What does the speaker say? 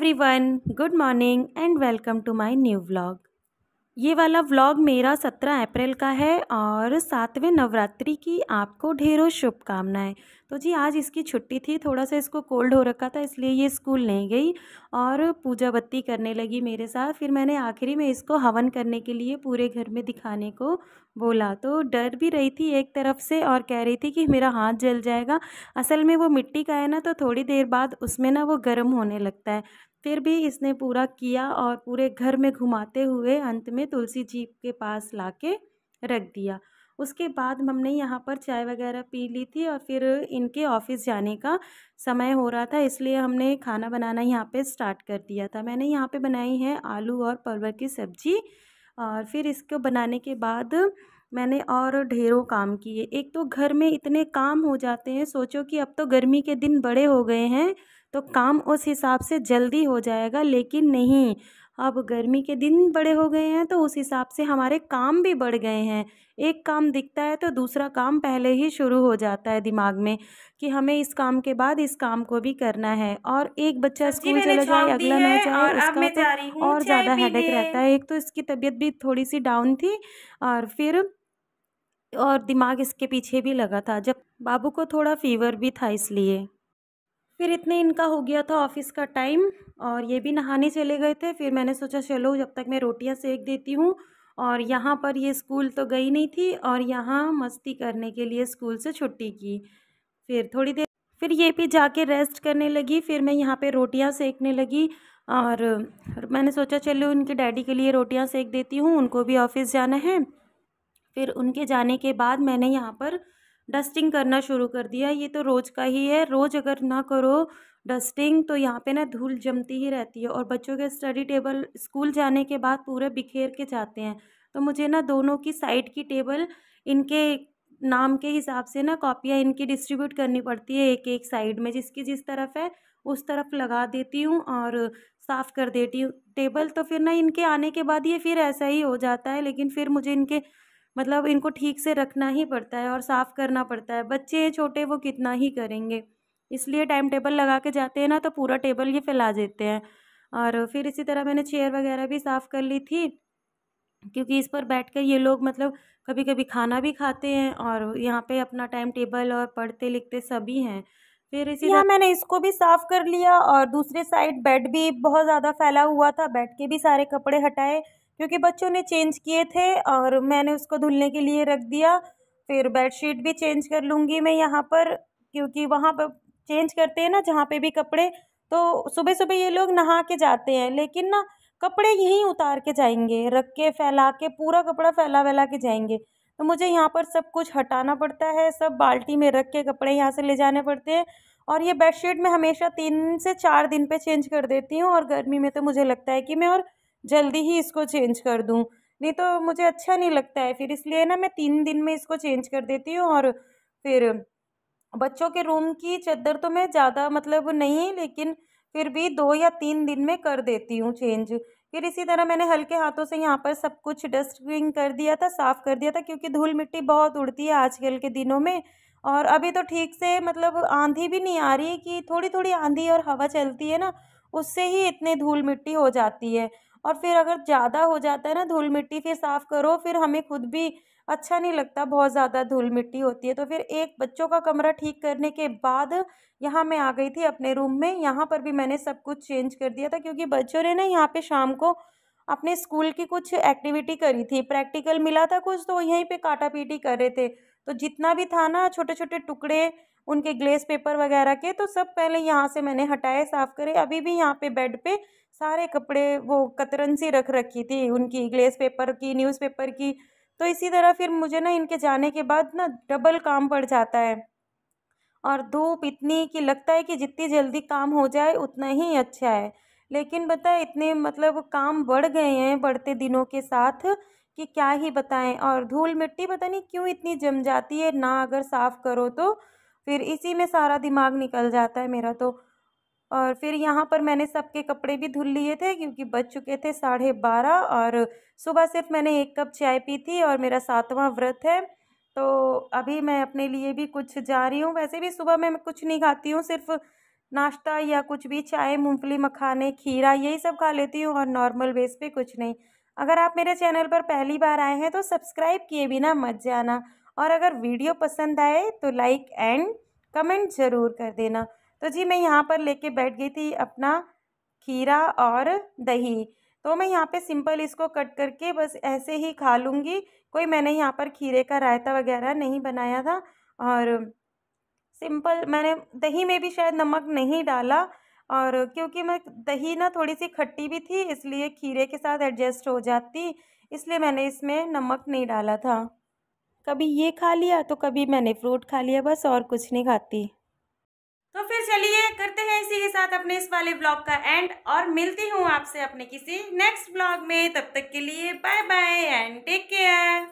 Everyone, good morning and welcome to my new vlog. ये वाला vlog मेरा 17 अप्रैल का है और 7वें नवरात्रि की आपको ढेरों शुभकामनाएं। तो जी आज इसकी छुट्टी थी, थोड़ा सा इसको कोल्ड हो रखा था इसलिए ये स्कूल नहीं गई और पूजा बत्ती करने लगी मेरे साथ। फिर मैंने आखिरी में इसको हवन करने के लिए पूरे घर में दिखाने को बोला। तो डर भी रही थी एक तरफ से और कह रही थी कि मेरा हाथ जल जाएगा। असल में वो मिट्टी का है ना, तो थोड़ी देर बाद उसमें ना वो गर्म होने लगता है। फिर भी इसने पूरा किया और पूरे घर में घुमाते हुए अंत में तुलसी जी के पास लाके रख दिया। उसके बाद हमने यहाँ पर चाय वगैरह पी ली थी और फिर इनके ऑफिस जाने का समय हो रहा था, इसलिए हमने खाना बनाना यहाँ पे स्टार्ट कर दिया था। मैंने यहाँ पे बनाई है आलू और परवल की सब्जी और फिर इसको बनाने के बाद मैंने और ढेरों काम किए। एक तो घर में इतने काम हो जाते हैं, सोचो कि अब तो गर्मी के दिन बड़े हो गए हैं तो काम उस हिसाब से जल्दी हो जाएगा, लेकिन नहीं, अब गर्मी के दिन बड़े हो गए हैं तो उस हिसाब से हमारे काम भी बढ़ गए हैं। एक काम दिखता है तो दूसरा काम पहले ही शुरू हो जाता है दिमाग में कि हमें इस काम के बाद इस काम को भी करना है। और एक बच्चा स्कूल चला जाए, अगला ना जाए, उसका तो और ज़्यादा हेडेक रहता है। एक तो इसकी तबीयत भी थोड़ी सी डाउन थी और फिर और दिमाग इसके पीछे भी लगा था, जब बाबू को थोड़ा फीवर भी था इसलिए। फिर इतने इनका हो गया था ऑफिस का टाइम और ये भी नहाने चले गए थे। फिर मैंने सोचा चलो जब तक मैं रोटियां सेक देती हूँ। और यहाँ पर ये स्कूल तो गई नहीं थी और यहाँ मस्ती करने के लिए स्कूल से छुट्टी की। फिर थोड़ी देर फिर ये भी जाके रेस्ट करने लगी। फिर मैं यहाँ पे रोटियां सेकने लगी और मैंने सोचा चलो उनके डैडी के लिए रोटियां सेक देती हूँ, उनको भी ऑफिस जाना है। फिर उनके जाने के बाद मैंने यहाँ पर डस्टिंग करना शुरू कर दिया। ये तो रोज़ का ही है, रोज़ अगर ना करो डस्टिंग तो यहाँ पे ना धूल जमती ही रहती है और बच्चों के स्टडी टेबल स्कूल जाने के बाद पूरे बिखेर के जाते हैं। तो मुझे ना दोनों की साइड की टेबल इनके नाम के हिसाब से ना कॉपियाँ इनकी डिस्ट्रीब्यूट करनी पड़ती है, एक एक साइड में जिसकी जिस तरफ है उस तरफ लगा देती हूँ और साफ़ कर देती हूँ टेबल। तो फिर ना इनके आने के बाद ये फिर ऐसा ही हो जाता है, लेकिन फिर मुझे इनके मतलब इनको ठीक से रखना ही पड़ता है और साफ़ करना पड़ता है। बच्चे हैं छोटे, वो कितना ही करेंगे, इसलिए टाइम टेबल लगा के जाते हैं ना तो पूरा टेबल ये फैला देते हैं। और फिर इसी तरह मैंने चेयर वगैरह भी साफ़ कर ली थी, क्योंकि इस पर बैठकर ये लोग मतलब कभी कभी खाना भी खाते हैं और यहाँ पे अपना टाइम टेबल और पढ़ते लिखते सभी हैं। फिर इसी तरह मैंने इसको भी साफ़ कर लिया और दूसरी साइड बेड भी बहुत ज़्यादा फैला हुआ था, बेड के भी सारे कपड़े हटाए क्योंकि बच्चों ने चेंज किए थे और मैंने उसको धुलने के लिए रख दिया। फिर बेडशीट भी चेंज कर लूँगी मैं यहाँ पर, क्योंकि वहाँ पर चेंज करते हैं ना जहाँ पे भी कपड़े, तो सुबह सुबह ये लोग नहा के जाते हैं लेकिन ना कपड़े यहीं उतार के जाएंगे, रख के फैला के पूरा कपड़ा फैला वैला के जाएंगे। तो मुझे यहाँ पर सब कुछ हटाना पड़ता है, सब बाल्टी में रख के कपड़े यहाँ से ले जाने पड़ते हैं। और ये बेडशीट मैं हमेशा 3 से 4 दिन पे चेंज कर देती हूँ और गर्मी में तो मुझे लगता है कि मैं और जल्दी ही इसको चेंज कर दूँ, नहीं तो मुझे अच्छा नहीं लगता है। फिर इसलिए ना मैं 3 दिन में इसको चेंज कर देती हूँ। और फिर बच्चों के रूम की चादर तो मैं ज़्यादा मतलब नहीं, लेकिन फिर भी 2 या 3 दिन में कर देती हूँ चेंज। फिर इसी तरह मैंने हल्के हाथों से यहाँ पर सब कुछ डस्टिंग कर दिया था, साफ़ कर दिया था, क्योंकि धूल मिट्टी बहुत उड़ती है आजकल के दिनों में। और अभी तो ठीक से मतलब आंधी भी नहीं आ रही, कि थोड़ी थोड़ी आंधी और हवा चलती है ना, उससे ही इतनी धूल मिट्टी हो जाती है। और फिर अगर ज़्यादा हो जाता है ना धूल मिट्टी, फिर साफ़ करो, फिर हमें खुद भी अच्छा नहीं लगता, बहुत ज़्यादा धूल मिट्टी होती है। तो फिर एक बच्चों का कमरा ठीक करने के बाद यहाँ मैं आ गई थी अपने रूम में। यहाँ पर भी मैंने सब कुछ चेंज कर दिया था, क्योंकि बच्चों ने ना यहाँ पे शाम को अपने स्कूल की कुछ एक्टिविटी करी थी, प्रैक्टिकल मिला था कुछ, तो यहीं पे काटा पीटी कर रहे थे। तो जितना भी था ना छोटे छोटे टुकड़े उनके ग्लेस पेपर वगैरह के, तो सब पहले यहाँ से मैंने हटाए, साफ़ करे। अभी भी यहाँ पे बेड पे सारे कपड़े वो कतरन सी रख रखी थी उनकी, ग्लेस पेपर की, न्यूज़पेपर की। तो इसी तरह फिर मुझे ना इनके जाने के बाद ना डबल काम पड़ जाता है। और धूप इतनी कि लगता है कि जितनी जल्दी काम हो जाए उतना ही अच्छा है, लेकिन पता है इतने मतलब काम बढ़ गए हैं बढ़ते दिनों के साथ कि क्या ही बताएं। और धूल मिट्टी पता नहीं क्यों इतनी जम जाती है ना, अगर साफ़ करो तो फिर इसी में सारा दिमाग निकल जाता है मेरा तो। और फिर यहाँ पर मैंने सबके कपड़े भी धुल लिए थे, क्योंकि बज चुके थे 12:30 और सुबह सिर्फ मैंने 1 कप चाय पी थी और मेरा 7वां व्रत है। तो अभी मैं अपने लिए भी कुछ जा रही हूँ, वैसे भी सुबह मैं कुछ नहीं खाती हूँ, सिर्फ नाश्ता या कुछ भी, चाय, मूंगफली, मखाने, खीरा, यही सब खा लेती हूँ और नॉर्मल बेस पे कुछ नहीं। अगर आप मेरे चैनल पर पहली बार आए हैं तो सब्सक्राइब किए बिना मत जाना, और अगर वीडियो पसंद आए तो लाइक एंड कमेंट ज़रूर कर देना। तो जी मैं यहाँ पर लेके बैठ गई थी अपना खीरा और दही। तो मैं यहाँ पे सिंपल इसको कट करके बस ऐसे ही खा लूँगी। कोई मैंने यहाँ पर खीरे का रायता वगैरह नहीं बनाया था, और सिंपल मैंने दही में भी शायद नमक नहीं डाला, और क्योंकि मैं दही ना थोड़ी सी खट्टी भी थी, इसलिए खीरे के साथ एडजस्ट हो जाती, इसलिए मैंने इसमें नमक नहीं डाला था। कभी ये खा लिया तो कभी मैंने फ्रूट खा लिया, बस और कुछ नहीं खाती। तो फिर चलिए करते हैं इसी के साथ अपने इस वाले ब्लॉग का एंड, और मिलती हूँ आपसे अपने किसी नेक्स्ट ब्लॉग में। तब तक के लिए bye bye and take care.